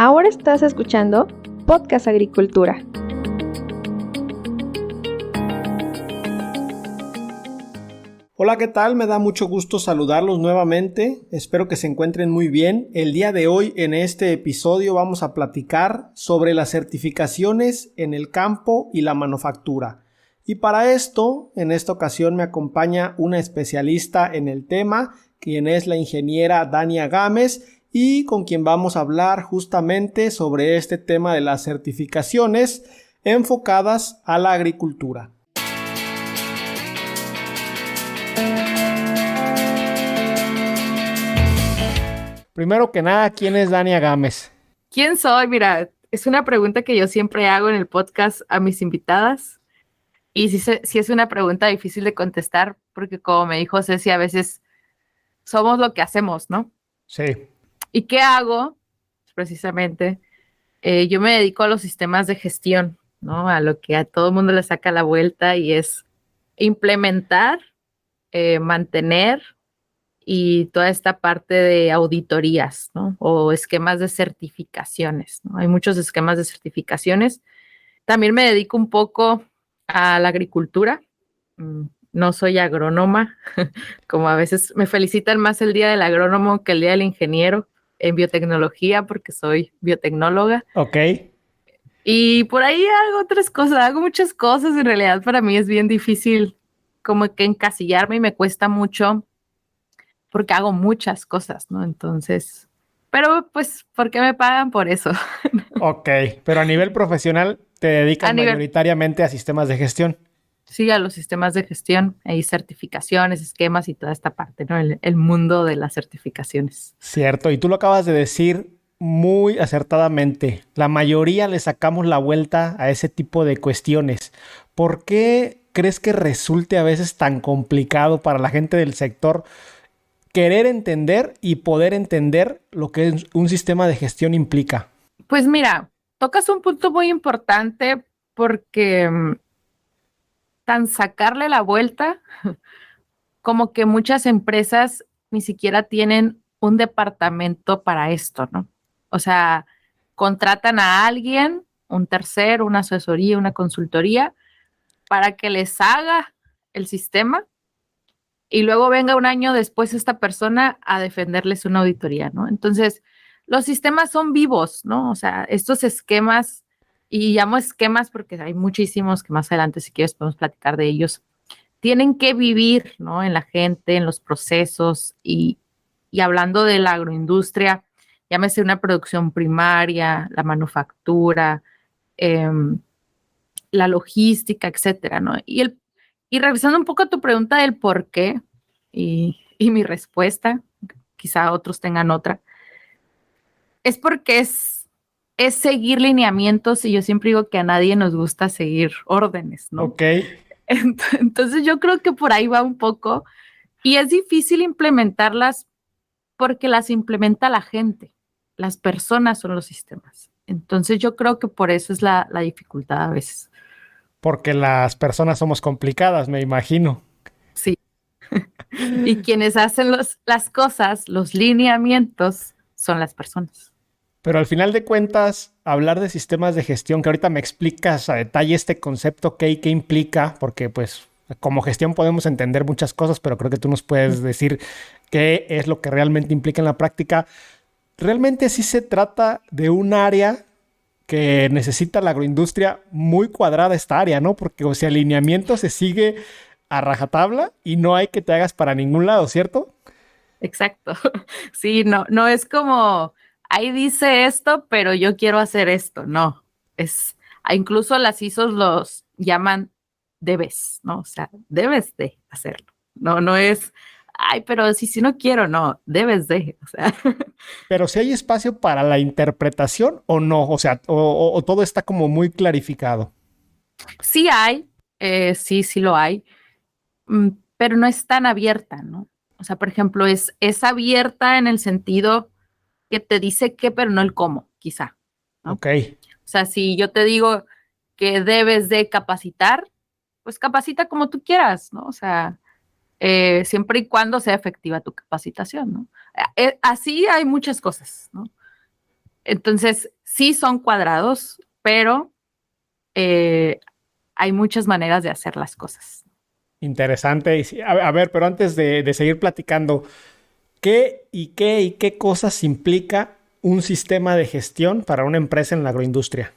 Ahora estás escuchando Podcast Agricultura. Hola, ¿qué tal? Me da mucho gusto saludarlos nuevamente. Espero que se encuentren muy bien. El día de hoy, en este episodio, vamos a platicar sobre las certificaciones en el campo y la manufactura. Y para esto, en esta ocasión me acompaña una especialista en el tema, quien es la ingeniera Dania Gámez, y con quien vamos a hablar justamente sobre este tema de las certificaciones enfocadas a la agricultura. Primero que nada, ¿quién es Dania Gámez? ¿Quién soy? Mira, es una pregunta que yo siempre hago en el podcast a mis invitadas y sí es una pregunta difícil de contestar porque como me dijo Ceci, a veces somos lo que hacemos, ¿no? Sí. ¿Y qué hago? Precisamente, yo me dedico a los sistemas de gestión, ¿no? A lo que a todo el mundo le saca la vuelta y es implementar, mantener y toda esta parte de auditorías, ¿no? O esquemas de certificaciones, ¿no? Hay muchos esquemas de certificaciones. También me dedico un poco a la agricultura. No soy agrónoma, como a veces me felicitan más el día del agrónomo que el día del ingeniero en biotecnología, porque soy biotecnóloga. Ok. Y por ahí hago otras cosas, hago muchas cosas. En realidad para mí es bien difícil como que encasillarme y me cuesta mucho porque hago muchas cosas, ¿no? Entonces, pero pues, ¿por qué me pagan por eso? Ok, pero a nivel profesional te dedicas mayoritariamente a sistemas de gestión. Sí, a los sistemas de gestión, hay certificaciones, esquemas y toda esta parte, ¿no? El mundo de las certificaciones. Cierto, y tú lo acabas de decir muy acertadamente. La mayoría le sacamos la vuelta a ese tipo de cuestiones. ¿Por qué crees que resulte a veces tan complicado para la gente del sector querer entender y poder entender lo que un sistema de gestión implica? Pues mira, tocas un punto muy importante porque tan sacarle la vuelta, como que muchas empresas ni siquiera tienen un departamento para esto, ¿no? O sea, contratan a alguien, un tercero, una asesoría, una consultoría, para que les haga el sistema y luego venga un año después esta persona a defenderles una auditoría, ¿no? Entonces, los sistemas son vivos, ¿no? O sea, estos esquemas, y llamo esquemas porque hay muchísimos que más adelante, si quieres, podemos platicar de ellos, tienen que vivir, ¿no? En la gente, en los procesos y hablando de la agroindustria, llámese una producción primaria, la manufactura, eh, la logística, etcétera, ¿no? Y regresando un poco a tu pregunta del por qué y mi respuesta, quizá otros tengan otra, es porque es seguir lineamientos y yo siempre digo que a nadie nos gusta seguir órdenes, ¿no? Ok. Entonces yo creo que por ahí va un poco y es difícil implementarlas porque las implementa la gente, las personas son los sistemas. Entonces yo creo que por eso es la dificultad a veces. Porque las personas somos complicadas, me imagino. Sí. Y quienes hacen las cosas, los lineamientos, son las personas. Pero al final de cuentas, hablar de sistemas de gestión, que ahorita me explicas a detalle este concepto, qué implica, porque pues como gestión podemos entender muchas cosas, pero creo que tú nos puedes decir qué es lo que realmente implica en la práctica. Realmente sí se trata de un área que necesita la agroindustria muy cuadrada esta área, ¿no? Porque o sea, el alineamiento se sigue a rajatabla y no hay que te hagas para ningún lado, ¿cierto? Exacto. Sí, no es como, ahí dice esto, pero yo quiero hacer esto. No, incluso las ISOs los llaman debes, ¿no? O sea, debes de hacerlo. No es, ay, pero si no quiero, no, debes de, o sea. Pero si hay espacio para la interpretación o no, o sea, o todo está como muy clarificado. Sí hay, sí lo hay, pero no es tan abierta, ¿no? O sea, por ejemplo, es abierta en el sentido que te dice qué, pero no el cómo, quizá, ¿no? Ok. O sea, si yo te digo que debes de capacitar, pues capacita como tú quieras, ¿no? O sea, siempre y cuando sea efectiva tu capacitación, ¿no? Así hay muchas cosas, ¿no? Entonces, sí son cuadrados, pero hay muchas maneras de hacer las cosas. Interesante. A ver, pero antes de seguir platicando, ¿qué cosas implica un sistema de gestión para una empresa en la agroindustria?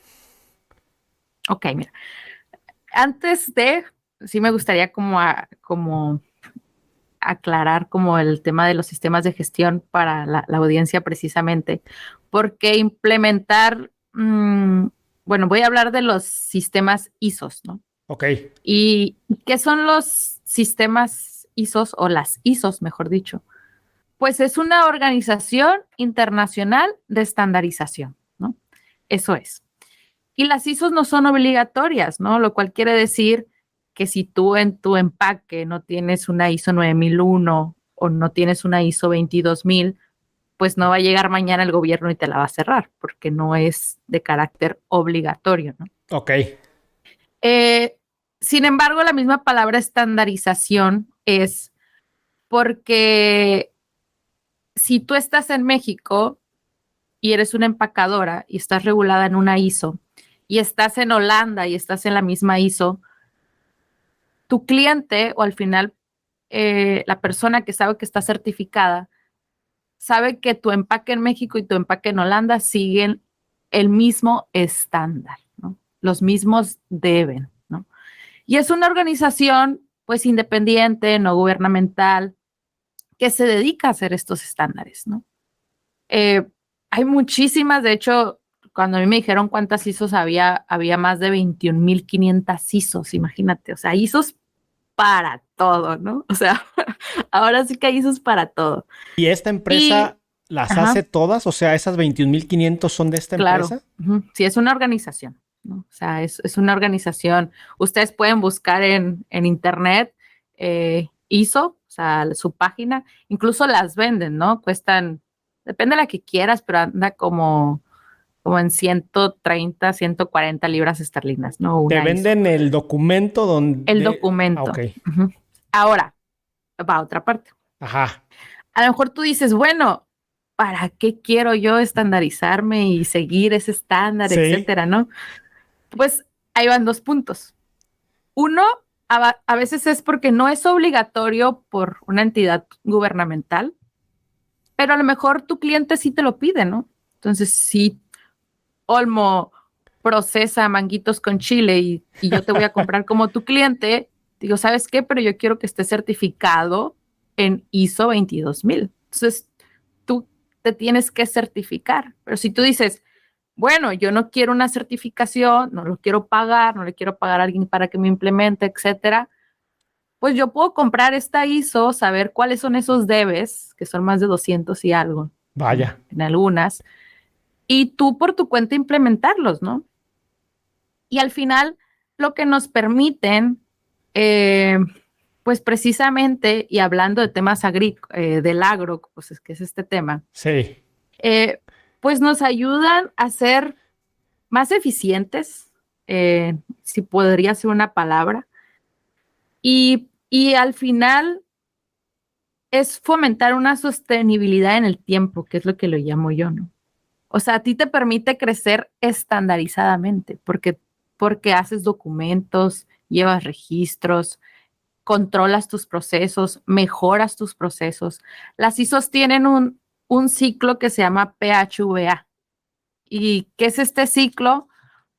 Ok, mira. Sí me gustaría como aclarar como el tema de los sistemas de gestión para la audiencia precisamente, porque implementar, bueno, voy a hablar de los sistemas ISOs, ¿no? Ok. ¿Y qué son los sistemas ISOs o las ISOs, mejor dicho? Pues es una organización internacional de estandarización, ¿no? Eso es. Y las ISOs no son obligatorias, ¿no? Lo cual quiere decir que si tú en tu empaque no tienes una ISO 9001 o no tienes una ISO 22000, pues no va a llegar mañana el gobierno y te la va a cerrar, porque no es de carácter obligatorio, ¿no? Ok. Sin embargo, la misma palabra estandarización es porque si tú estás en México y eres una empacadora y estás regulada en una ISO y estás en Holanda y estás en la misma ISO, tu cliente o al final la persona que sabe que está certificada sabe que tu empaque en México y tu empaque en Holanda siguen el mismo estándar, ¿no? Los mismos deben, ¿no? Y es una organización pues independiente, no gubernamental, que se dedica a hacer estos estándares, ¿no? Hay muchísimas, de hecho, cuando a mí me dijeron cuántas ISOs había más de 21,500 ISOs, imagínate, o sea, ISOs para todo, ¿no? O sea, ahora sí que hay ISOs para todo. ¿Y esta empresa las hace todas? O sea, ¿esas 21,500 son de esta empresa? Claro, sí, es una organización, ¿no? O sea, es una organización. Ustedes pueden buscar en internet ISO, o sea, su página, incluso las venden, ¿no? Cuestan, depende de la que quieras, pero anda como en 130, 140 libras esterlinas, ¿no? Te Una venden ISO. el documento donde... El documento. Ok. Ahora, va a otra parte. Ajá. A lo mejor tú dices, bueno, ¿para qué quiero yo estandarizarme y seguir ese estándar, Sí. etcétera, no? Pues ahí van dos puntos. Uno, a veces es porque no es obligatorio por una entidad gubernamental, pero a lo mejor tu cliente sí te lo pide, ¿no? Entonces, si Olmo procesa manguitos con chile y yo te voy a comprar como tu cliente, digo, ¿sabes qué? Pero yo quiero que esté certificado en ISO 22000. Entonces, tú te tienes que certificar. Pero si tú dices, bueno, yo no quiero una certificación, no lo quiero pagar, no le quiero pagar a alguien para que me implemente, etcétera, pues yo puedo comprar esta ISO, saber cuáles son esos debes, que son más de 200 y algo. Vaya. En algunas. Y tú por tu cuenta implementarlos, ¿no? Y al final lo que nos permiten, pues precisamente, y hablando de temas del agro, pues es que es este tema, Sí. pues nos ayudan a ser más eficientes, si podría ser una palabra, y al final es fomentar una sostenibilidad en el tiempo, que es lo que lo llamo yo, ¿no? O sea, a ti te permite crecer estandarizadamente porque haces documentos, llevas registros, controlas tus procesos, mejoras tus procesos. Las ISOs tienen un ciclo que se llama PHVA. ¿Y qué es este ciclo?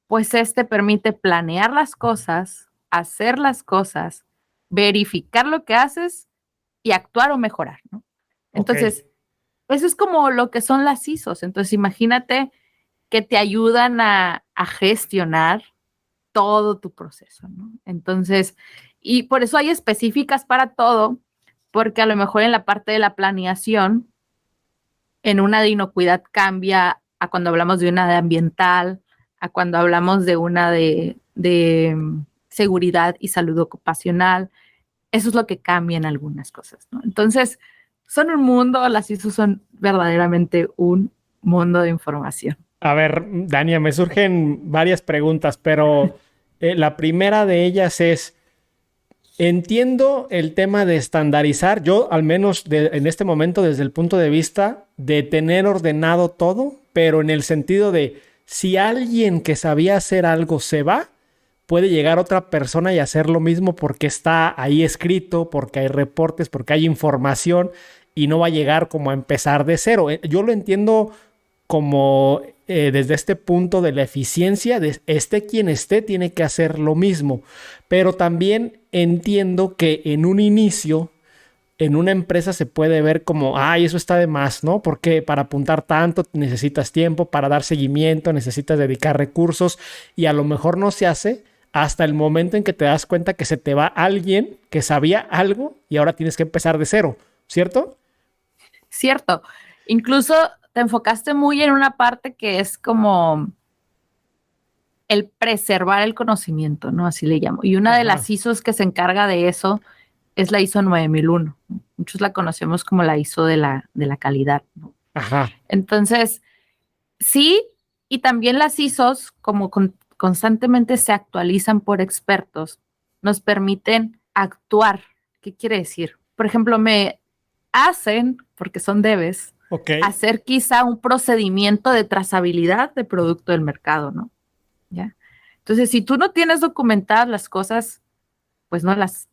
Pues este permite planear las cosas, hacer las cosas, verificar lo que haces y actuar o mejorar, ¿no? Entonces, eso es como lo que son las ISOs. Entonces, imagínate que te ayudan a gestionar todo tu proceso, ¿no? Entonces, y por eso hay específicas para todo, porque a lo mejor en la parte de la planeación, en una de inocuidad cambia a cuando hablamos de una de ambiental, a cuando hablamos de una de seguridad y salud ocupacional. Eso es lo que cambia en algunas cosas, ¿no? Entonces, son un mundo, las ISO son verdaderamente un mundo de información. A ver, Dania, me surgen varias preguntas, pero la primera de ellas es, entiendo el tema de estandarizar, yo al menos en este momento desde el punto de vista de tener ordenado todo pero en el sentido de si alguien que sabía hacer algo se va, puede llegar otra persona y hacer lo mismo porque está ahí escrito, porque hay reportes, porque hay información y no va a llegar como a empezar de cero. Yo lo entiendo como desde este punto de la eficiencia, de esté quien esté, tiene que hacer lo mismo. Pero también entiendo que en un inicio, en una empresa se puede ver como, ay, eso está de más, ¿no? Porque para apuntar tanto necesitas tiempo, para dar seguimiento necesitas dedicar recursos y a lo mejor no se hace hasta el momento en que te das cuenta que se te va alguien que sabía algo y ahora tienes que empezar de cero, ¿cierto? Cierto. Incluso te enfocaste muy en una parte que es como el preservar el conocimiento, ¿no? Así le llamo. Y una de las ISOs que se encarga de eso es la ISO 9001. Muchos la conocemos como la ISO de la calidad, ¿no? Ajá. Entonces, sí, y también las ISOs, como constantemente se actualizan por expertos, nos permiten actuar. ¿Qué quiere decir? Por ejemplo, me hacen, porque son debes, hacer quizá un procedimiento de trazabilidad de producto del mercado, ¿no? ¿Ya? Entonces, si tú no tienes documentadas las cosas, pues no las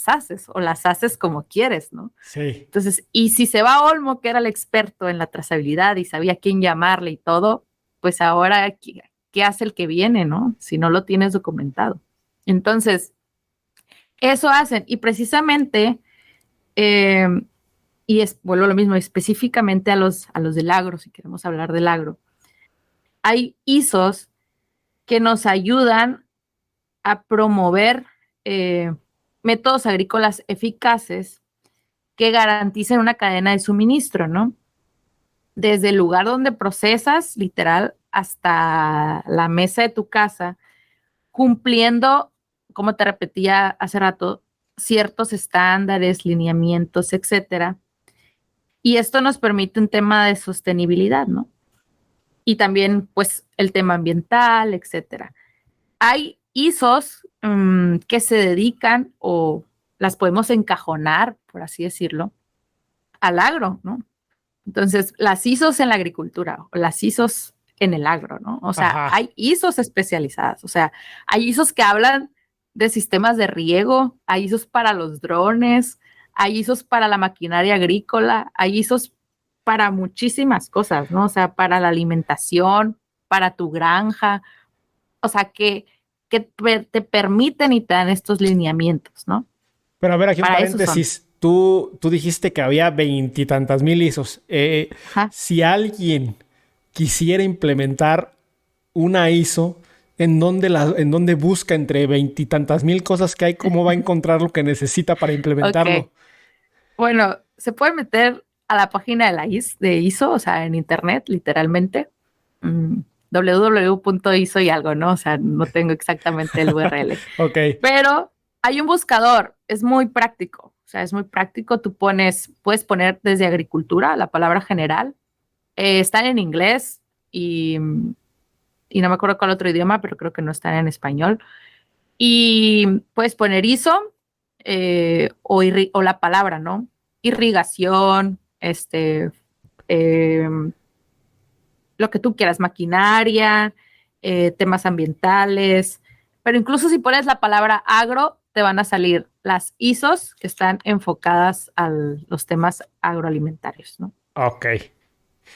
haces o las haces como quieres, ¿no? Sí. Entonces, y si se va Olmo, que era el experto en la trazabilidad y sabía a quién llamarle y todo, pues ahora, ¿qué hace el que viene, no? Si no lo tienes documentado. Entonces, eso hacen. Y precisamente, vuelvo a lo mismo, específicamente a los del agro, si queremos hablar del agro, hay ISOs que nos ayudan a promover métodos agrícolas eficaces que garanticen una cadena de suministro, ¿no? Desde el lugar donde procesas, literal, hasta la mesa de tu casa, cumpliendo, como te repetía hace rato, ciertos estándares, lineamientos, etcétera. Y esto nos permite un tema de sostenibilidad, ¿no? Y también, pues, el tema ambiental, etcétera. Hay ISOs que se dedican o las podemos encajonar, por así decirlo, al agro, ¿no? Entonces, las ISOs en la agricultura o las ISOs en el agro, ¿no? O sea, hay ISOs especializadas, o sea, hay ISOs que hablan de sistemas de riego, hay ISOs para los drones, hay ISOs para la maquinaria agrícola, hay ISOs para muchísimas cosas, ¿no? O sea, para la alimentación, para tu granja, o sea, que te permiten y te dan estos lineamientos, ¿no? Pero a ver, aquí un paréntesis. Tú dijiste que había 20 y tantas mil ISOs. Si alguien quisiera implementar una ISO, ¿en dónde busca entre 20 y tantas mil cosas que hay? ¿Cómo va a encontrar lo que necesita para implementarlo? Okay. Bueno, se puede meter a la página de ISO, o sea, en internet, literalmente. www.iso y algo, ¿no? O sea, no tengo exactamente el URL. Ok. Pero hay un buscador, es muy práctico. O sea, es muy práctico. Puedes poner desde agricultura la palabra general. Están en inglés y no me acuerdo cuál otro idioma, pero creo que no están en español. Y puedes poner ISO o la palabra, ¿no? Irrigación, lo que tú quieras, maquinaria, temas ambientales, pero incluso si pones la palabra agro, te van a salir las ISOs que están enfocadas a los temas agroalimentarios, ¿no? Ok.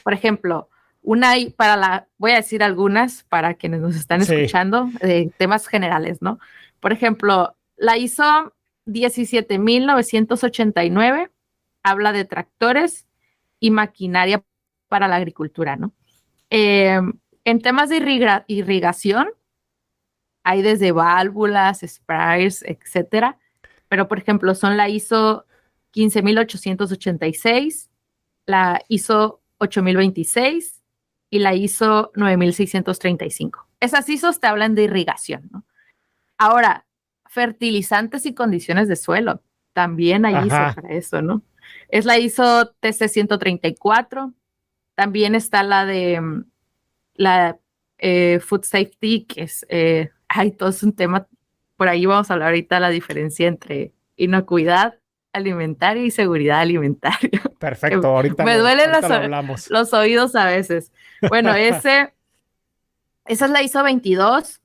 Por ejemplo, voy a decir algunas para quienes nos están escuchando, de temas generales, ¿no? Por ejemplo, la ISO 17989 habla de tractores y maquinaria para la agricultura, ¿no? En temas de irrigación, hay desde válvulas, sprayers, etcétera. Pero, por ejemplo, son la ISO 15886, la ISO 8026 y la ISO 9635. Esas ISOs te hablan de irrigación, ¿no? Ahora, fertilizantes y condiciones de suelo. También hay ISO para eso, ¿no? Es la ISO TC 134. También está la de Food Safety, que es, todo es un tema, por ahí vamos a hablar ahorita la diferencia entre inocuidad alimentaria y seguridad alimentaria. Perfecto, ahorita, Me duelen ahorita lo hablamos. los oídos a veces. Bueno, esa es la ISO 22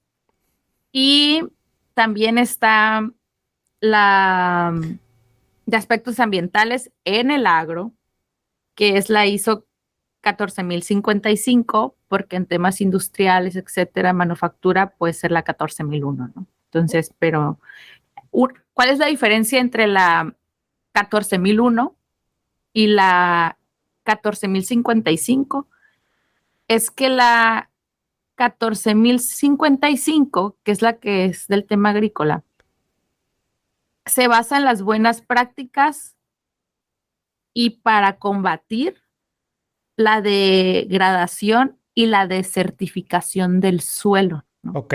y también está la de aspectos ambientales en el agro, que es la ISO 14055, porque en temas industriales, etcétera, manufactura, puede ser la 14001, ¿no? Entonces, pero ¿cuál es la diferencia entre la 14001 y la 14055? Es que la 14055, que es la que es del tema agrícola, se basa en las buenas prácticas y para combatir la degradación y la desertificación del suelo, ¿no? Ok.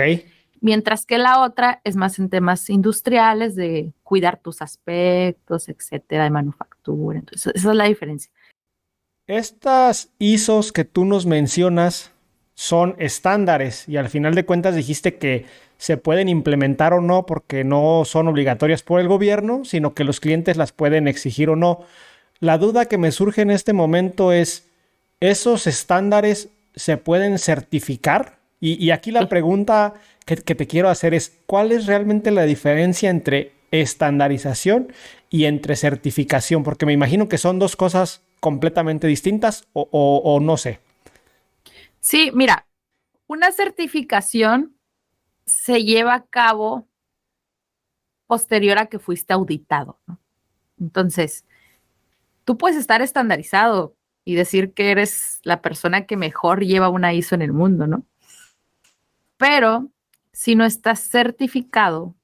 Mientras que la otra es más en temas industriales de cuidar tus aspectos, etcétera, de manufactura. Entonces, esa es la diferencia. Estas ISOs que tú nos mencionas son estándares y al final de cuentas dijiste que se pueden implementar o no porque no son obligatorias por el gobierno, sino que los clientes las pueden exigir o no. La duda que me surge en este momento es, ¿esos estándares se pueden certificar? Y aquí la pregunta que te quiero hacer es, ¿cuál es realmente la diferencia entre estandarización y entre certificación? Porque me imagino que son dos cosas completamente distintas o no sé. Sí, mira, una certificación se lleva a cabo posterior a que fuiste auditado, ¿no? Entonces, tú puedes estar estandarizado y decir que eres la persona que mejor lleva una ISO en el mundo, ¿no? Pero si no estás certificado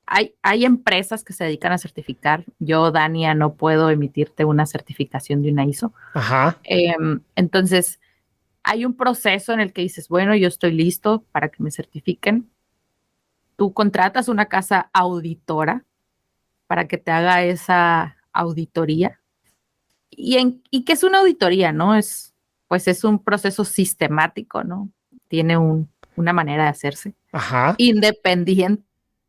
hay empresas que se dedican a certificar. Yo, Dania, no puedo emitirte una certificación de una ISO. Ajá. Entonces, hay un proceso en el que dices, bueno, yo estoy listo para que me certifiquen. Tú contratas una casa auditora para que te haga esa auditoría. ¿Y qué es una auditoría? ¿No? Pues es un proceso sistemático, ¿no? Tiene una manera de hacerse. Ajá. Independiente,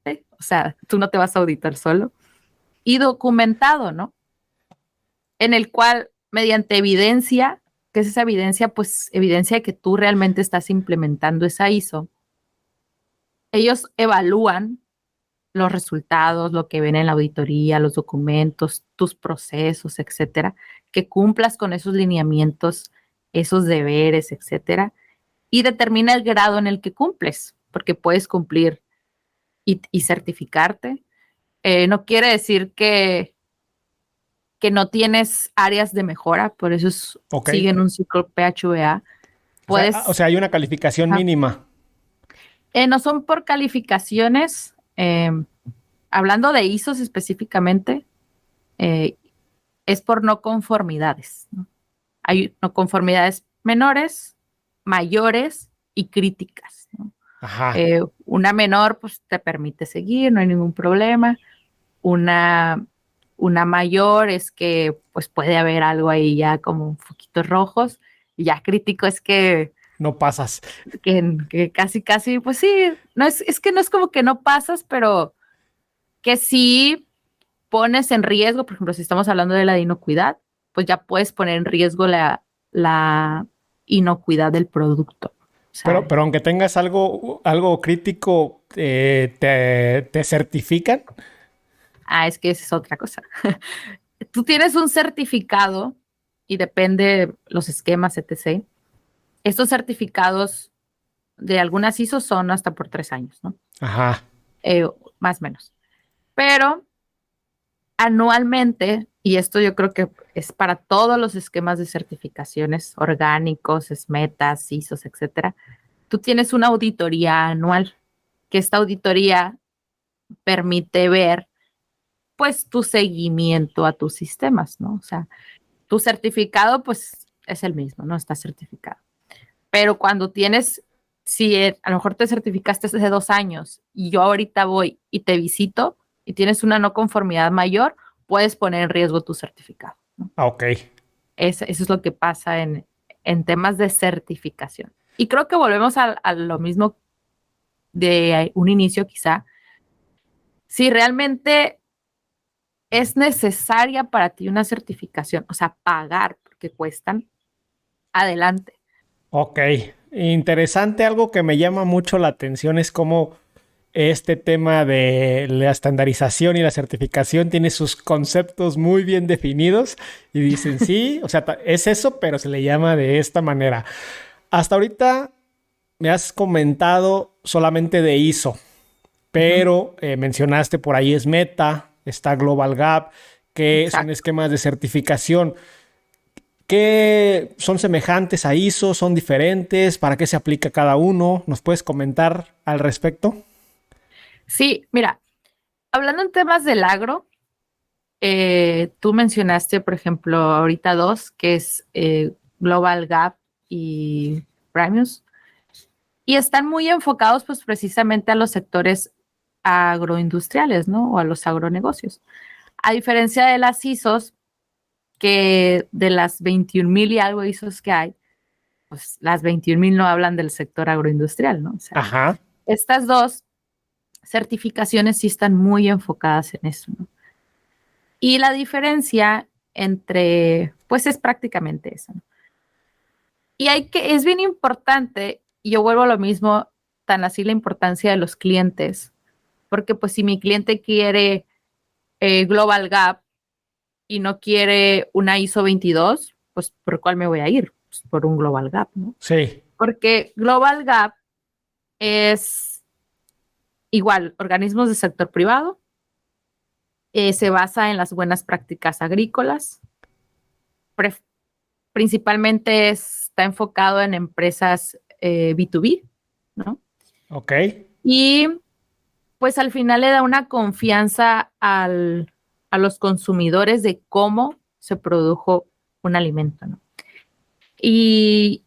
o sea, tú no te vas a auditar solo. Y documentado, ¿no? En el cual, mediante evidencia, ¿qué es esa evidencia? Pues evidencia de que tú realmente estás implementando esa ISO. Ellos evalúan los resultados, lo que ven en la auditoría, los documentos, tus procesos, etcétera, que cumplas con esos lineamientos, esos deberes, etcétera, y determina el grado en el que cumples, porque puedes cumplir y certificarte. No quiere decir que no tienes áreas de mejora, por eso Ok. siguen un ciclo PHVA. O sea, hay una calificación mínima. No son por calificaciones. Hablando de ISOs específicamente, es por no conformidades, ¿no? Hay no conformidades menores, mayores y críticas, ¿no? Ajá. Una menor, pues te permite seguir, no hay ningún problema. Una mayor es que pues puede haber algo ahí ya como foquitos rojos. Y ya crítico es que no pasas. Que casi, pues sí, no es que no es como que no pasas, pero que sí pones en riesgo, por ejemplo, si estamos hablando de la inocuidad, pues ya puedes poner en riesgo la inocuidad del producto. O sea, pero aunque tengas algo crítico, ¿te certifican? es que esa es otra cosa. Tú tienes un certificado y depende los esquemas, etc. Estos certificados de algunas ISO son hasta por 3 años, ¿no? Ajá. Más o menos. Pero anualmente, y esto yo creo que es para todos los esquemas de certificaciones orgánicos, SMETAs, ISOs, etcétera, tú tienes una auditoría anual, que esta auditoría permite ver pues tu seguimiento a tus sistemas, ¿no? O sea, tu certificado pues es el mismo, ¿no? Está certificado. Pero cuando tienes, si a lo mejor te certificaste hace 2 años y yo ahorita voy y te visito y tienes una no conformidad mayor, puedes poner en riesgo tu certificado, ¿no? Ok. Eso es lo que pasa en temas de certificación. Y creo que volvemos a lo mismo de un inicio quizá. Si realmente es necesaria para ti una certificación, o sea, pagar porque cuestan, adelante. Ok, interesante. Algo que me llama mucho la atención es cómo este tema de la estandarización y la certificación tiene sus conceptos muy bien definidos y dicen sí, o sea, es eso, pero se le llama de esta manera. Hasta ahorita me has comentado solamente de ISO, Ujú, pero mencionaste por ahí es Meta, está Global Gap, que son exacto. esquemas de certificación que son semejantes a ISO, son diferentes, para qué se aplica cada uno. ¿Nos puedes comentar al respecto? Sí, mira, hablando en temas del agro, tú mencionaste, por ejemplo, ahorita dos, que es Global Gap y Primus, y están muy enfocados pues precisamente a los sectores agroindustriales, ¿no? O a los agronegocios. A diferencia de las ISOs, que de las 21,000 y algo ISOs que hay, pues las 21,000 no hablan del sector agroindustrial, ¿no? O sea, Ajá. estas dos certificaciones sí están muy enfocadas en eso, ¿no? Y la diferencia entre, pues es prácticamente eso, ¿no? Y es bien importante, y yo vuelvo a lo mismo, tan así la importancia de los clientes, porque pues si mi cliente quiere Global Gap y no quiere una ISO 22, pues ¿por cuál me voy a ir? Pues por un Global Gap, ¿no? Sí. Porque Global Gap es igual, organismos de sector privado, se basa en las buenas prácticas agrícolas, principalmente está enfocado en empresas B2B, ¿no? Ok. Y pues al final le da una confianza a los consumidores de cómo se produjo un alimento, ¿no? Y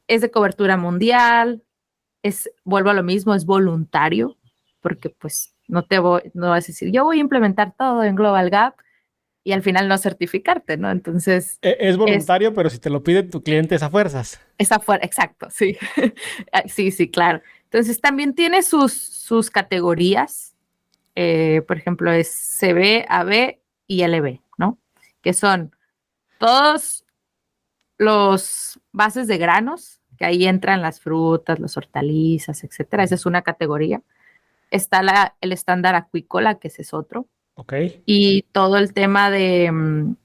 es de cobertura mundial, vuelvo a lo mismo, es voluntario, porque pues no vas a decir, yo voy a implementar todo en Global Gap y al final no certificarte, ¿no? Entonces, Es es voluntario, pero si te lo pide tu cliente es a fuerzas. esa fuera, exacto, sí. Sí, sí, claro. Entonces, también tiene sus categorías, por ejemplo, es CB, AB y LB, ¿no? Que son todos los bases de granos, que ahí entran las frutas, las hortalizas, etcétera. Esa es una categoría. Está el estándar acuícola, que ese es otro. Ok. Y todo el tema del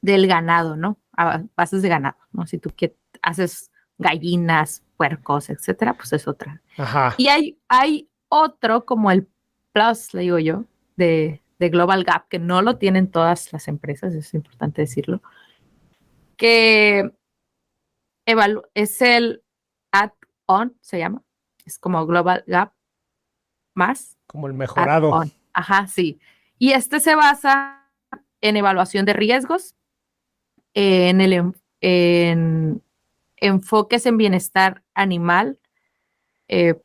ganado, ¿no? A bases de ganado, ¿no? Si tú haces gallinas, puercos, etcétera, pues es otra. Ajá. Y hay otro como el Plus, le digo yo, de Global Gap, que no lo tienen todas las empresas, es importante decirlo, que es el add-on, se llama, es como Global Gap más Como el mejorado. add-on. Ajá, sí. Y este se basa en evaluación de riesgos, en enfoques en bienestar animal.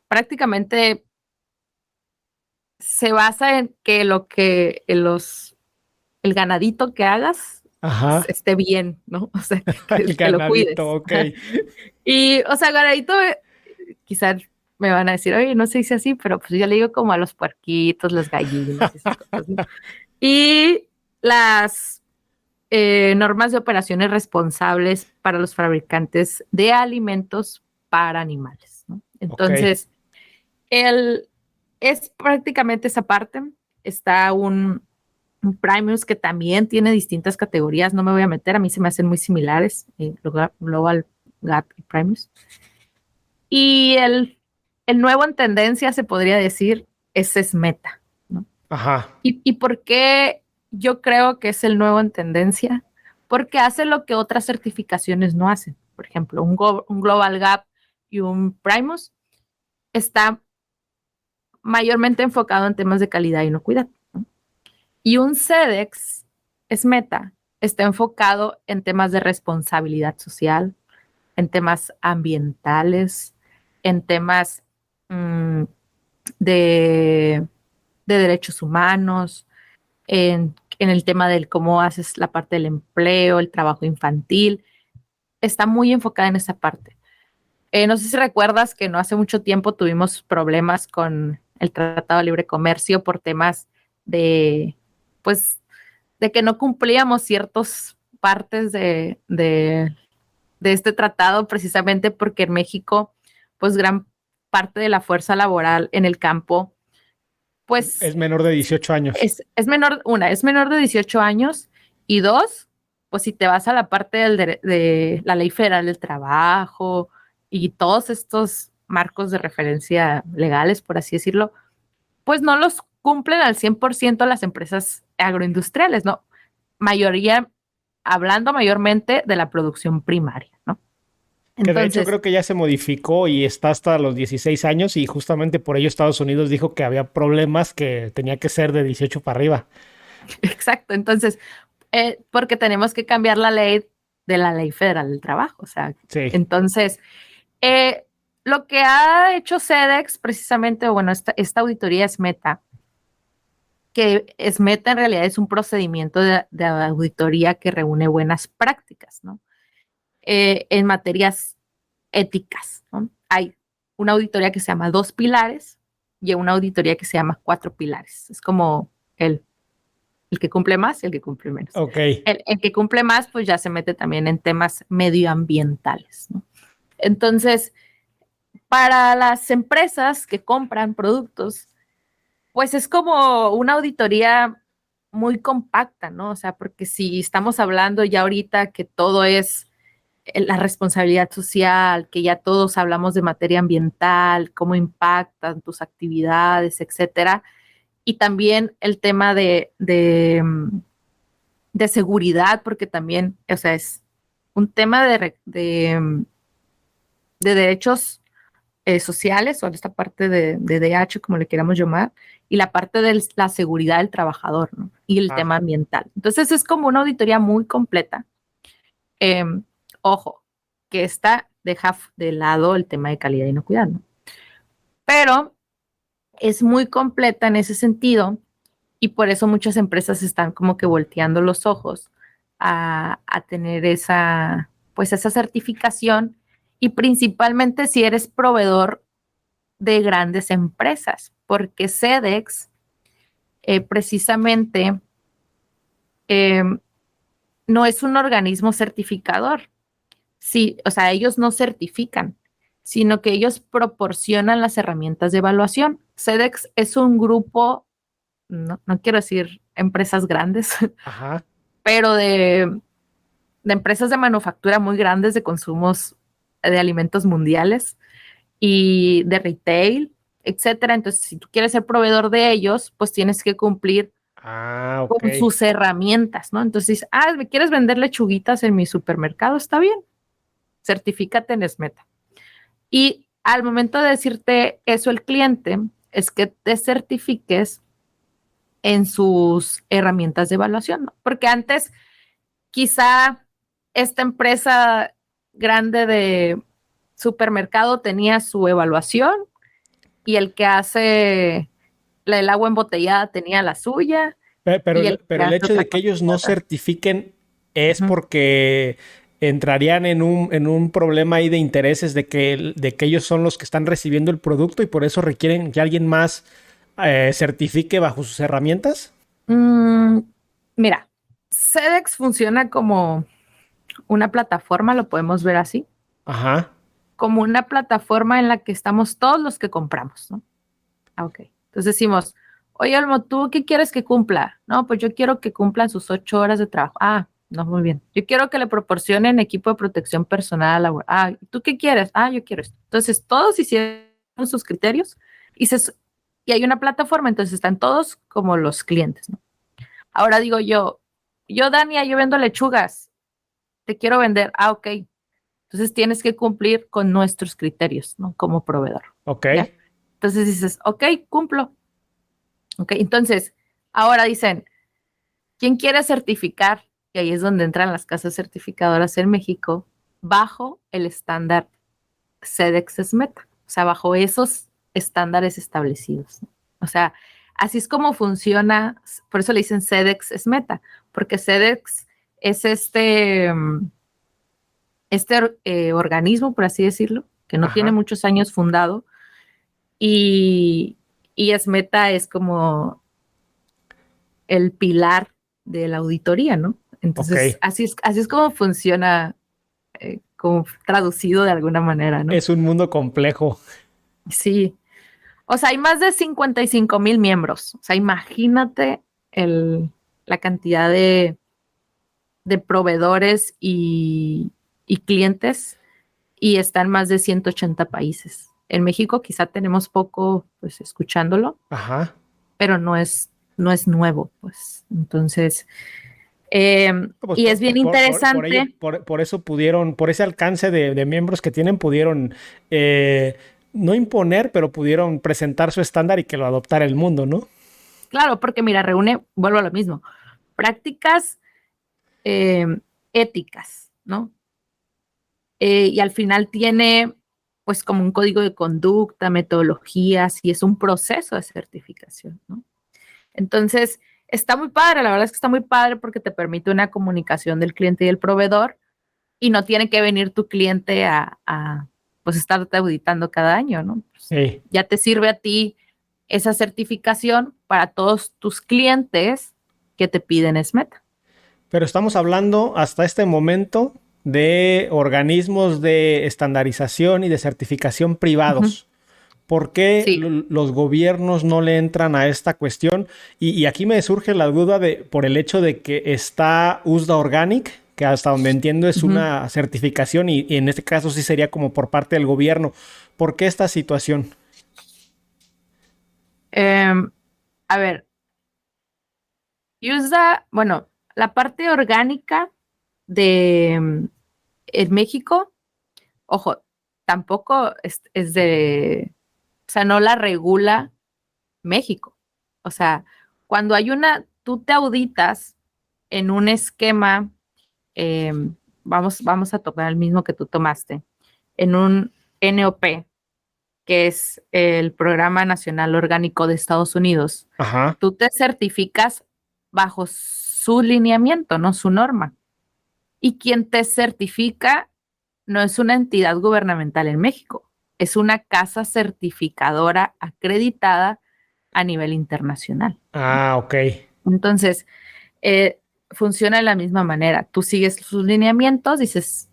Prácticamente se basa en que el ganadito que hagas pues, Ajá. esté bien, ¿no? O sea, El que lo ganadito, cuides. ok. Y, o sea, ganadito, quizás me van a decir, oye, no se dice así, pero pues yo le digo como a los puerquitos, las gallinas, esas cosas, ¿no? Y las normas de operaciones responsables para los fabricantes de alimentos para animales, ¿no? Ok. Entonces, el, es prácticamente esa parte. Está un Primus que también tiene distintas categorías, no me voy a meter, a mí se me hacen muy similares, Global Gap y Primus. Y el nuevo en tendencia, se podría decir, ese es Meta, ¿no? Ajá. ¿Y por qué yo creo que es el nuevo en tendencia? Porque hace lo que otras certificaciones no hacen. Por ejemplo, un Global Gap y un Primus está mayormente enfocado en temas de calidad y inocuidad, ¿no? Y un SEDEX es Meta, está enfocado en temas de responsabilidad social, en temas ambientales, en temas mmm, de, de derechos humanos, en el tema del cómo haces la parte del empleo, el trabajo infantil, está muy enfocada en esa parte. No sé si recuerdas que no hace mucho tiempo tuvimos problemas con el Tratado de Libre Comercio por temas de pues, de que no cumplíamos ciertas partes de este tratado, precisamente porque en México, pues gran parte de la fuerza laboral en el campo, pues Es menor de 18 años. es menor, es menor de 18 años, y dos, pues si te vas a la parte de la Ley Federal del Trabajo y todos estos marcos de referencia legales, por así decirlo, pues no los cumplen al 100% las empresas agroindustriales, ¿no? Hablando mayormente de la producción primaria, ¿no? Que de hecho Entonces, creo que ya se modificó y está hasta los 16 años y justamente por ello Estados Unidos dijo que había problemas que tenía que ser de 18 para arriba. exacto, entonces, porque tenemos que cambiar la ley de la Ley Federal del Trabajo, o sea, Sí. entonces, eh, lo que ha hecho SEDEX precisamente, bueno, esta auditoría SMETA, que SMETA en realidad es un procedimiento de auditoría que reúne buenas prácticas, ¿no? En materias éticas, ¿no? Hay una auditoría que se llama 2 pilares y una auditoría que se llama 4 pilares. Es como el que cumple más y el que cumple menos. Ok. El que cumple más, pues ya se mete también en temas medioambientales, ¿no? Entonces, para las empresas que compran productos, pues es como una auditoría muy compacta, ¿no? O sea, porque si estamos hablando ya ahorita que todo es la responsabilidad social, que ya todos hablamos de materia ambiental, cómo impactan tus actividades, etcétera, y también el tema de seguridad, porque también, o sea, es un tema de derechos sociales, o esta parte de DH, como le queramos llamar, y la parte de la seguridad del trabajador, ¿no? Y el tema ambiental. Entonces es como una auditoría muy completa. Eh, Ojo, que esta deja de lado el tema de calidad y inocuidad, ¿no? Pero es muy completa en ese sentido, y por eso muchas empresas están como que volteando los ojos a tener pues esa certificación, y principalmente si eres proveedor de grandes empresas, porque SEDEX precisamente eh, no es un organismo certificador. Sí, o sea, ellos no certifican, sino que ellos proporcionan las herramientas de evaluación. SEDEX es un grupo, no quiero decir empresas grandes, Ajá. pero de empresas de manufactura muy grandes, de consumos de alimentos mundiales y de retail, etcétera. Entonces, si tú quieres ser proveedor de ellos, pues tienes que cumplir Ah, ok. con sus herramientas, ¿no? Entonces, ¿me quieres vender lechuguitas en mi supermercado? Está bien, certifícate en SMETA. Y al momento de decirte eso el cliente, es que te certifiques en sus herramientas de evaluación, ¿no? Porque antes quizá esta empresa grande de supermercado tenía su evaluación, y el que hace el agua embotellada tenía la suya, Pero, y el que pero el hace hecho otra de que cosa. ellos no certifiquen es Ujú. porque entrarían en un problema ahí de intereses de que ellos son los que están recibiendo el producto y por eso requieren que alguien más certifique bajo sus herramientas. Mira, SEDEX funciona como una plataforma, lo podemos ver así, Ajá. como una plataforma en la que estamos todos los que compramos, ¿no? Ok. Entonces decimos, oye, Almo, ¿tú qué quieres que cumpla? No, pues yo quiero que cumplan sus 8 horas de trabajo. Ah, no, muy bien. Yo quiero que le proporcionen equipo de protección personal laboral. Ah, ¿tú qué quieres? Ah, yo quiero esto. Entonces todos hicieron sus criterios, y, y hay una plataforma, entonces están todos como los clientes, ¿no? Ahora digo yo, Dania, yo vendo lechugas, te quiero vender. Ah, ok. Entonces tienes que cumplir con nuestros criterios, ¿no? Como proveedor, Ok. ¿ya? Entonces dices, ok, cumplo. Ok, entonces, ahora dicen, ¿quién quiere certificar? Y ahí es donde entran las casas certificadoras en México, bajo el estándar SEDEX SMETA, o sea, bajo esos estándares establecidos, ¿no? O sea, así es como funciona, por eso le dicen SEDEX SMETA, porque SEDEX es este organismo, por así decirlo, que no tiene Ajá. muchos años fundado, y SMETA es como el pilar de la auditoría, ¿no? Entonces, Ok. así es como funciona, como traducido de alguna manera, ¿no? Es un mundo complejo. Sí. O sea, hay más de 55,000 miembros. O sea, imagínate la cantidad de proveedores y clientes, y están más de 180 países. En México quizá tenemos poco, pues, escuchándolo, Ajá. pero no es nuevo, pues. Entonces, Pues y es bien por ello, interesante. por eso pudieron, por ese alcance de miembros que tienen, pudieron eh, no imponer, pero pudieron presentar su estándar y que lo adoptara el mundo, ¿no? Claro, porque mira, reúne, vuelvo a lo mismo, prácticas eh, éticas, ¿no? Y al final tiene pues como un código de conducta, metodologías, y es un proceso de certificación, ¿no? Entonces, está muy padre, la verdad es que está muy padre porque te permite una comunicación del cliente y el proveedor, y no tiene que venir tu cliente pues estarte auditando cada año, ¿no? Pues, Sí. ya te sirve a ti esa certificación para todos tus clientes que te piden SMETA. Pero estamos hablando hasta este momento de organismos de estandarización y de certificación Ujú. privados. ¿Por qué Sí. los gobiernos no le entran a esta cuestión? Y aquí me surge la duda por el hecho de que está USDA Organic, que hasta donde entiendo es Ujú. una certificación y en este caso sí sería como por parte del gobierno. ¿Por qué esta situación? Em, a ver, USDA, bueno, la parte orgánica de en México, ojo, tampoco es de, o sea, no la regula México. O sea, cuando tú te auditas en un esquema, vamos a tomar el mismo que tú tomaste, en un NOP, que es el Programa Nacional Orgánico de Estados Unidos, Ajá. tú te certificas bajo su lineamiento, no su norma. Y quien te certifica no es una entidad gubernamental en México, es una casa certificadora acreditada a nivel internacional. Ah, ok. Entonces, funciona de la misma manera. Tú sigues sus lineamientos, dices,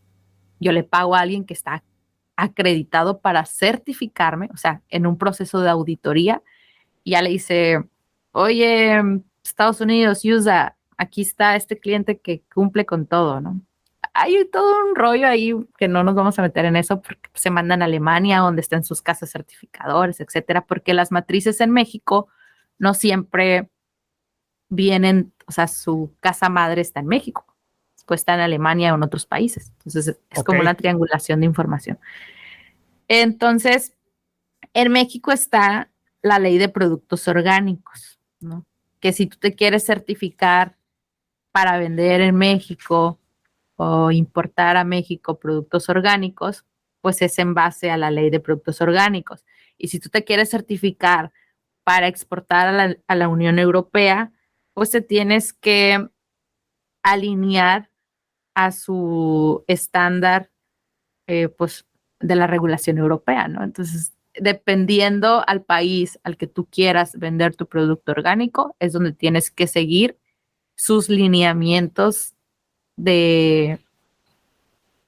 yo le pago a alguien que está acreditado para certificarme, o sea, en un proceso de auditoría, y ya le dice, oye, Estados Unidos, USA, aquí está este cliente que cumple con todo, ¿no? Hay todo un rollo ahí que no nos vamos a meter en eso porque se mandan a Alemania, donde están sus casas certificadores, etcétera, porque las matrices en México no siempre vienen, o sea, su casa madre está en México, pues está en Alemania o en otros países. Entonces es Ok. como una triangulación de información. Entonces, en México está la ley de productos orgánicos, ¿no? Que si tú te quieres certificar para vender en México o importar a México productos orgánicos, pues es en base a la ley de productos orgánicos. Y si tú te quieres certificar para exportar a la Unión Europea, pues te tienes que alinear a su estándar, pues, de la regulación europea, ¿no? Entonces, dependiendo al país al que tú quieras vender tu producto orgánico, es donde tienes que seguir sus lineamientos de,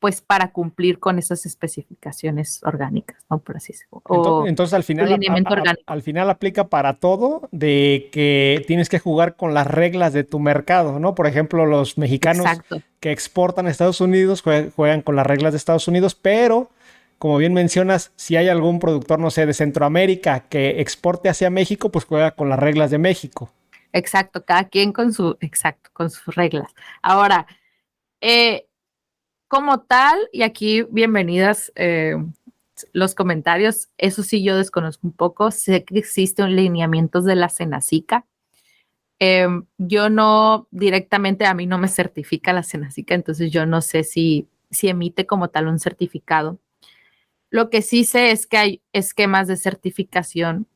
pues, para cumplir con esas especificaciones orgánicas, ¿no? Por así decirlo. O Entonces al su final, lineamiento orgánico. al final aplica para todo de que tienes que jugar con las reglas de tu mercado, ¿no? Por ejemplo, los mexicanos Exacto. que exportan a Estados Unidos juegan con las reglas de Estados Unidos, pero como bien mencionas, si hay algún productor, no sé, de Centroamérica que exporte hacia México, pues juega con las reglas de México. Exacto, cada quien con exacto, con sus reglas. Ahora, eh, como tal, y aquí bienvenidas los comentarios, eso sí yo desconozco un poco, sé que existen lineamientos de la Senacica. Yo no directamente, a mí no me certifica la Senacica, entonces yo no sé si emite como tal un certificado. Lo que sí sé es que hay esquemas de certificación,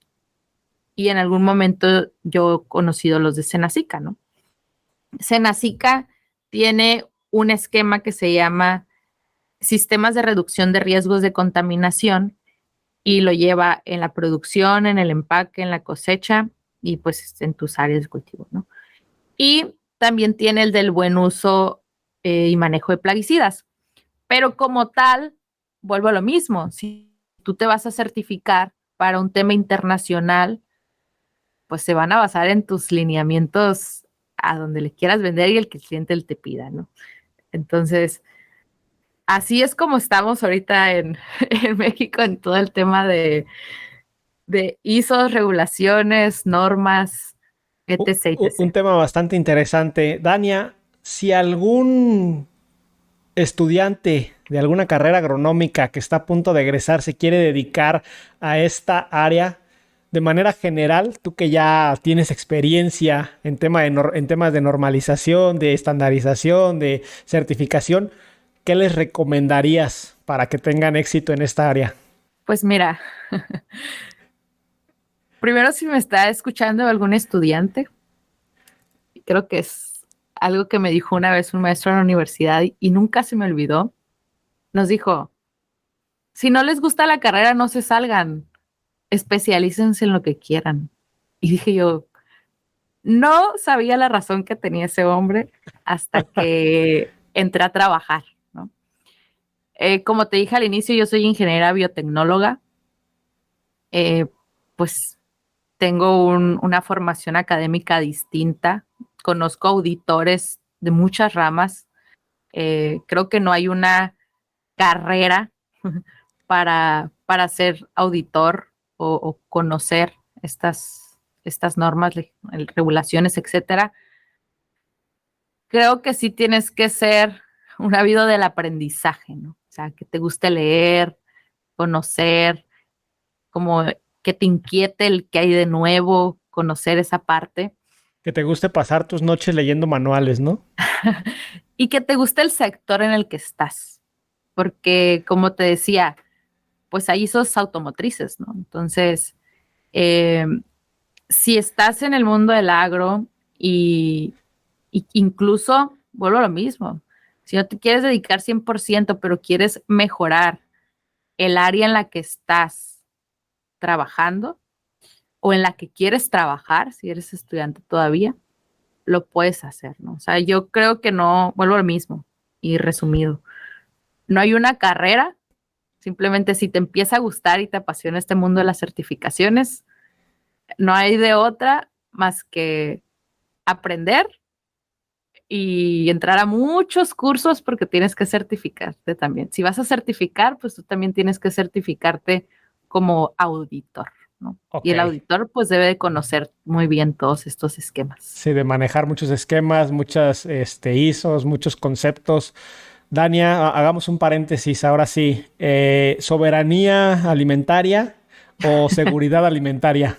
y en algún momento yo he conocido los de Senacica, ¿no? Senacica tiene un esquema que se llama Sistemas de Reducción de Riesgos de Contaminación, y lo lleva en la producción, en el empaque, en la cosecha y pues en tus áreas de cultivo, ¿no? Y también tiene el del buen uso y manejo de plaguicidas. Pero como tal, vuelvo a lo mismo. Si tú te vas a certificar para un tema internacional, pues se van a basar en tus lineamientos a donde le quieras vender y el que el cliente te pida, ¿no? Entonces, así es como estamos ahorita en México en todo el tema de ISOs, regulaciones, normas, etc, Un etc. tema bastante interesante. Dania, si algún estudiante de alguna carrera agronómica que está a punto de egresar se quiere dedicar a esta área, de manera general, tú que ya tienes experiencia en en temas de normalización, de estandarización, de certificación, ¿qué les recomendarías para que tengan éxito en esta área? Pues mira, primero si me está escuchando algún estudiante, creo que es algo que me dijo una vez un maestro en la universidad y nunca se me olvidó. Nos dijo, si no les gusta la carrera, no se salgan, especialícense en lo que quieran. Y dije yo, no sabía la razón que tenía ese hombre hasta que entré a trabajar, ¿no? Como te dije al inicio, yo soy ingeniera biotecnóloga, eh, pues tengo una formación académica distinta, conozco auditores de muchas ramas, creo que no hay una carrera para ser auditor o conocer estas normas, regulaciones, etcétera. Creo que sí tienes que ser un ávido del aprendizaje, ¿no? O sea, que te guste leer, conocer, como que te inquiete el que hay de nuevo, conocer esa parte. Que te guste pasar tus noches leyendo manuales, ¿no? Y que te guste el sector en el que estás. Porque, como te decía, pues ahí sos automotrices, ¿no? Entonces, eh, si estás en el mundo del agro y incluso, vuelvo a lo mismo, si no te quieres dedicar 100%, pero quieres mejorar el área en la que estás trabajando o en la que quieres trabajar, si eres estudiante todavía, lo puedes hacer, ¿no? O sea, yo creo que no, vuelvo a lo mismo y resumido, no hay una carrera, simplemente si te empieza a gustar y te apasiona este mundo de las certificaciones, no hay de otra más que aprender y entrar a muchos cursos porque tienes que certificarte también. Si vas a certificar, pues tú también tienes que certificarte como auditor, ¿no? Y Ok. el auditor pues debe de conocer muy bien todos estos esquemas. Sí, de manejar muchos esquemas, muchas ISOs, muchos conceptos. Dania, hagamos un paréntesis ahora sí. ¿Soberanía alimentaria o seguridad alimentaria?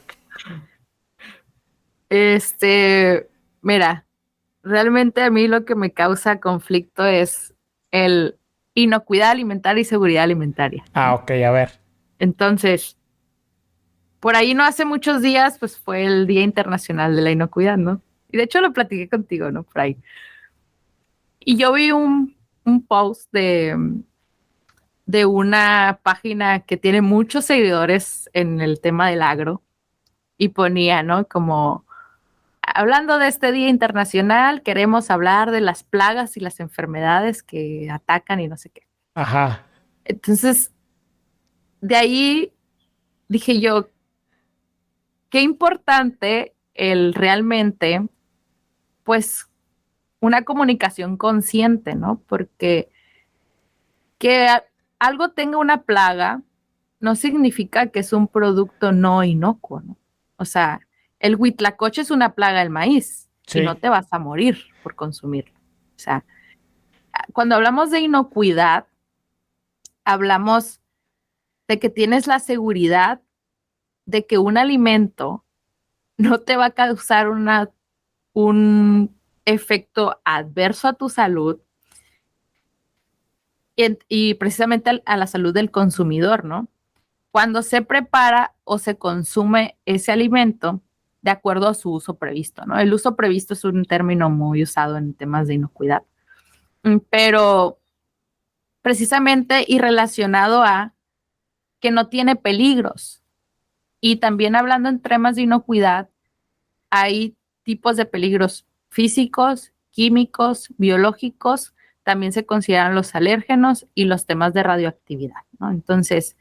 Mira, realmente a mí lo que me causa conflicto es el inocuidad alimentaria y seguridad alimentaria, Ah, ¿no? ok, a ver. Entonces, por ahí no hace muchos días, pues fue el Día Internacional de la Inocuidad, ¿no? Y de hecho lo platiqué contigo, ¿no? Por ahí. Y yo vi un post de una página que tiene muchos seguidores en el tema del agro y ponía, ¿no? Como, hablando de este Día Internacional, queremos hablar de las plagas y las enfermedades que atacan y no sé qué. Ajá. Entonces, de ahí dije yo, qué importante el realmente, pues, una comunicación consciente, ¿no? Porque que algo tenga una plaga no significa que es un producto no inocuo, ¿no? O sea, el huitlacoche es una plaga del maíz y Sí. no te vas a morir por consumirlo. O sea, cuando hablamos de inocuidad, hablamos de que tienes la seguridad de que un alimento no te va a causar un efecto adverso a tu salud y precisamente a la salud del consumidor, ¿no? Cuando se prepara o se consume ese alimento de acuerdo a su uso previsto, ¿no? El uso previsto es un término muy usado en temas de inocuidad, pero precisamente y relacionado a que no tiene peligros. Y también hablando en temas de inocuidad, hay tipos de peligros físicos, químicos, biológicos, también se consideran los alérgenos y los temas de radioactividad, ¿no? Entonces,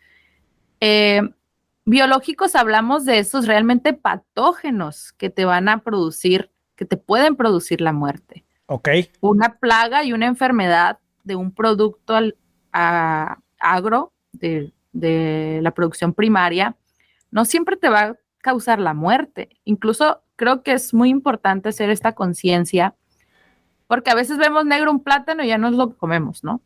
biológicos hablamos de esos realmente patógenos que te van a producir, que te pueden producir la muerte. Ok. Una plaga y una enfermedad de un producto agro de la producción primaria no siempre te va a causar la muerte. Incluso creo que es muy importante hacer esta conciencia, porque a veces vemos negro un plátano y ya nos lo comemos, ¿no?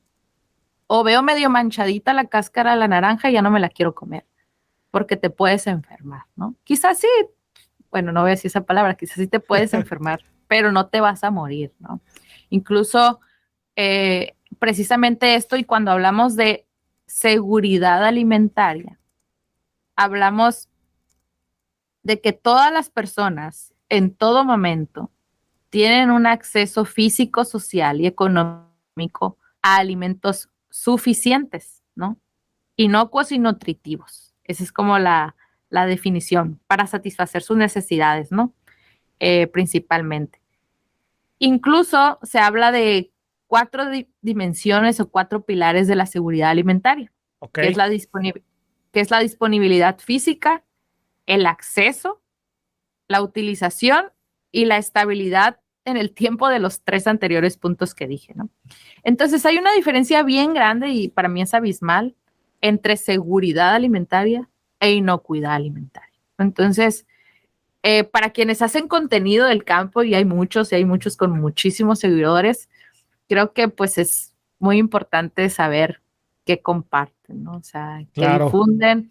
O veo medio manchadita la cáscara de la naranja y ya no me la quiero comer, porque te puedes enfermar, ¿no? Quizás sí, bueno, no voy a decir esa palabra, quizás sí te puedes enfermar, pero no te vas a morir, ¿no? Incluso precisamente esto, y cuando hablamos de seguridad alimentaria, hablamos de que todas las personas en todo momento tienen un acceso físico, social y económico a alimentos suficientes, ¿no? Inocuos y nutritivos. Esa es como la definición para satisfacer sus necesidades, ¿no? Principalmente. Incluso se habla de 4 dimensiones o 4 pilares de la seguridad alimentaria, Ok. que es la disponibilidad física, el acceso, la utilización y la estabilidad en el tiempo de los 3 anteriores puntos que dije, ¿no? Entonces hay una diferencia bien grande y para mí es abismal entre seguridad alimentaria e inocuidad alimentaria. Entonces, para quienes hacen contenido del campo, y hay muchos con muchísimos seguidores, creo que pues es muy importante saber qué comparten, ¿no? O sea, qué Claro. difunden,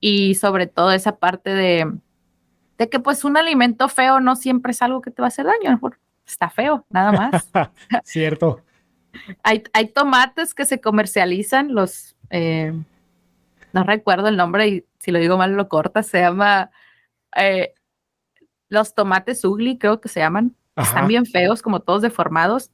y sobre todo esa parte de que pues un alimento feo no siempre es algo que te va a hacer daño, a lo mejor está feo, nada más. Cierto. Hay tomates que se comercializan, no recuerdo el nombre y si lo digo mal lo corta, se llama los tomates ugly, creo que se llaman. Están Ajá. bien feos, como todos deformados,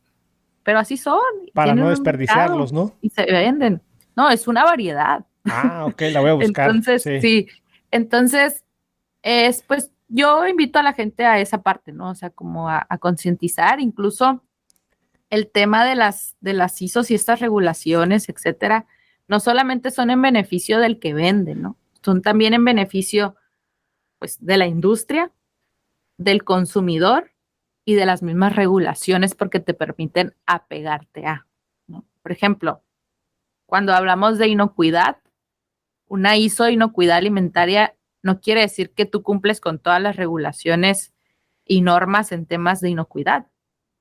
pero así son. Para Tienen no un mercado desperdiciarlos, ¿no? y se venden. No, es una variedad. Ah, ok, la voy a buscar. Entonces, Sí. sí. Entonces, pues yo invito a la gente a esa parte, ¿no? O sea, como a concientizar, incluso el tema de las ISOs y estas regulaciones, etcétera, no solamente son en beneficio del que vende, ¿no? Son también en beneficio, pues, de la industria, del consumidor y de las mismas regulaciones, porque te permiten apegarte a, ¿no? Por ejemplo, cuando hablamos de inocuidad, una ISO de inocuidad alimentaria no quiere decir que tú cumples con todas las regulaciones y normas en temas de inocuidad,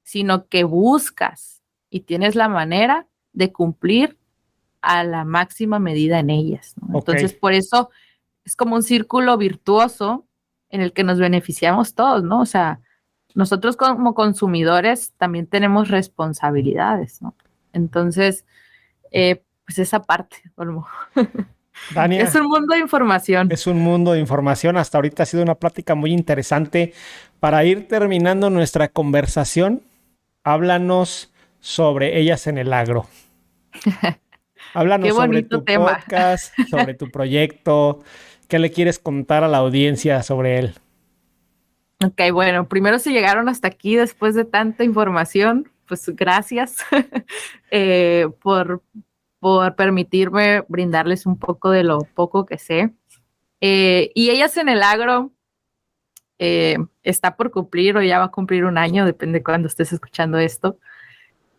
sino que buscas y tienes la manera de cumplir a la máxima medida en ellas, ¿no? Ok. Entonces, por eso es como un círculo virtuoso en el que nos beneficiamos todos, ¿no? O sea, nosotros como consumidores también tenemos responsabilidades, ¿no? Entonces, pues esa parte, Olmo. Dania, Es un mundo de información. es un mundo de información. Hasta ahorita ha sido una plática muy interesante. Para ir terminando nuestra conversación, háblanos sobre Ellas en el Agro. Háblanos Qué sobre bonito tu tema. podcast, sobre tu proyecto. ¿Qué le quieres contar a la audiencia sobre él? Ok, bueno, primero si llegaron hasta aquí después de tanta información, pues gracias por permitirme brindarles un poco de lo poco que sé. Y Ellas en el Agro está por cumplir o ya va a cumplir un año, depende de cuándo estés escuchando esto.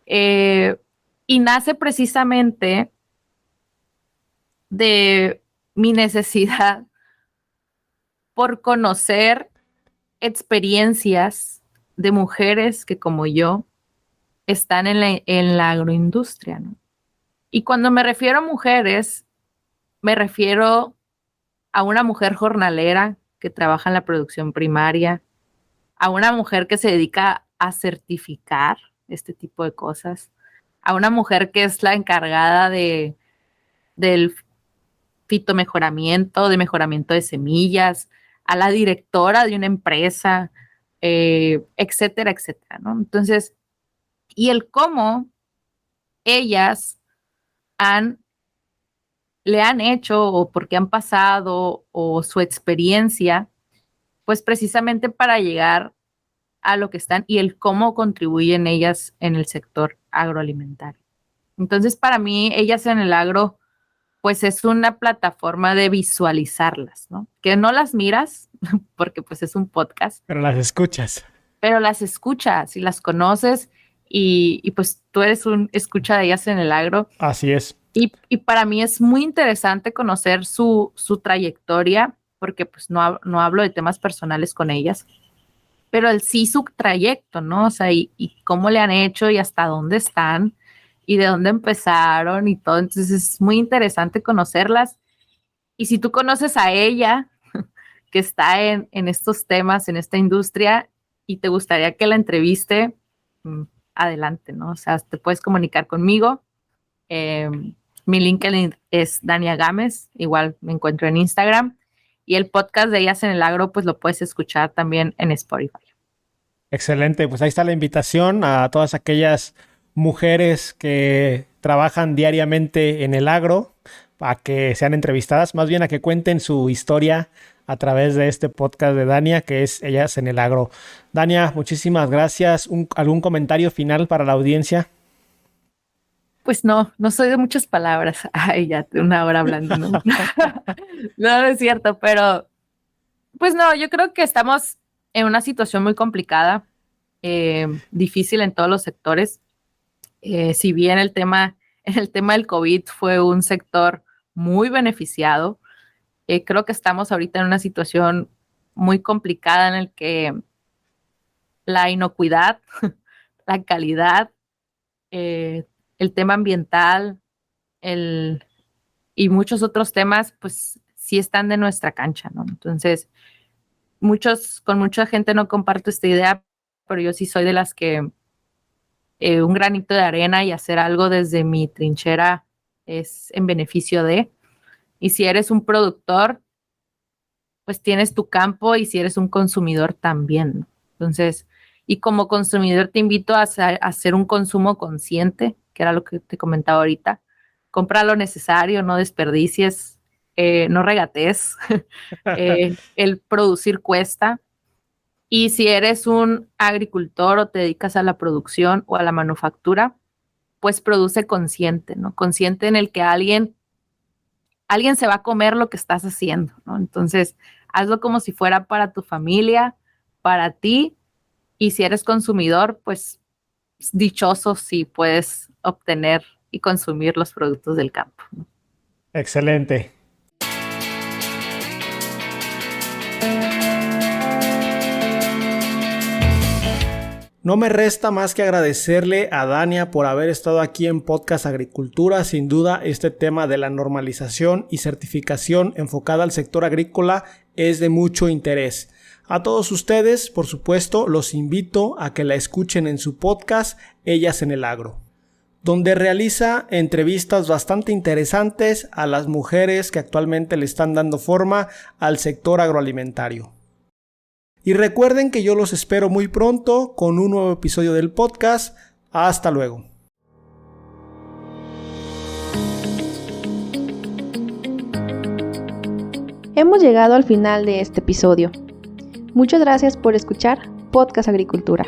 Y nace precisamente de mi necesidad por conocer experiencias de mujeres que como yo están en la agroindustria, ¿no? Y cuando me refiero a mujeres, me refiero a una mujer jornalera que trabaja en la producción primaria, a una mujer que se dedica a certificar este tipo de cosas, a una mujer que es la encargada del fitomejoramiento, de mejoramiento de semillas, a la directora de una empresa, etcétera, etcétera, ¿no? Entonces, y el cómo ellas le han hecho o porque han pasado o su experiencia, pues precisamente para llegar a lo que están y el cómo contribuyen ellas en el sector agroalimentario. Entonces, para mí, Ellas en el Agro, pues es una plataforma de visualizarlas, ¿no? Que no las miras, porque pues es un podcast. Pero las escuchas. Pero las escuchas y las conoces y pues tú eres un escucha de Ellas en el Agro. Así es. Y para mí es muy interesante conocer su trayectoria, porque pues no hablo de temas personales con ellas, pero sí su trayecto, ¿no? O sea, y cómo le han hecho y hasta dónde están y de dónde empezaron y todo. Entonces es muy interesante conocerlas. Y si tú conoces a ella, que está en estos temas, en esta industria, y te gustaría que la entreviste, adelante, ¿no? O sea, te puedes comunicar conmigo. Mi LinkedIn es Dania Gámez, igual me encuentro en Instagram. Y el podcast de Ellas en el Agro, pues lo puedes escuchar también en Spotify. Excelente, pues ahí está la invitación a todas aquellas mujeres que trabajan diariamente en el agro, a que sean entrevistadas, más bien a que cuenten su historia a través de este podcast de Dania, que es Ellas en el Agro. Dania, muchísimas gracias. ¿Algún comentario final para la audiencia? Pues no soy de muchas palabras. Ay, ya, una hora hablando, ¿no? No es cierto, pero pues no, yo creo que estamos en una situación muy complicada, difícil en todos los sectores. Si bien en el tema del COVID fue un sector muy beneficiado, creo que estamos ahorita en una situación muy complicada en el que la inocuidad, la calidad, el tema ambiental y muchos otros temas, pues sí están de nuestra cancha, ¿no? Entonces, con mucha gente no comparto esta idea, pero yo sí soy de las que un granito de arena y hacer algo desde mi trinchera es en beneficio de. Y si eres un productor, pues tienes tu campo, y si eres un consumidor también, ¿no? Entonces, y como consumidor te invito a hacer un consumo consciente, que era lo que te comentaba ahorita. Compra lo necesario, no desperdicies, no regatees. El producir cuesta. Y si eres un agricultor o te dedicas a la producción o a la manufactura, pues produce consciente, ¿no? Consciente en el que alguien se va a comer lo que estás haciendo, ¿no? Entonces, hazlo como si fuera para tu familia, para ti. Y si eres consumidor, pues dichoso si puedes obtener y consumir los productos del campo, ¿no? Excelente. No me resta más que agradecerle a Dania por haber estado aquí en Podcast Agricultura. Sin duda, este tema de la normalización y certificación enfocada al sector agrícola es de mucho interés. A todos ustedes, por supuesto, los invito a que la escuchen en su podcast Ellas en el Agro, donde realiza entrevistas bastante interesantes a las mujeres que actualmente le están dando forma al sector agroalimentario. Y recuerden que yo los espero muy pronto con un nuevo episodio del podcast. Hasta luego. Hemos llegado al final de este episodio. Muchas gracias por escuchar Podcast Agricultura.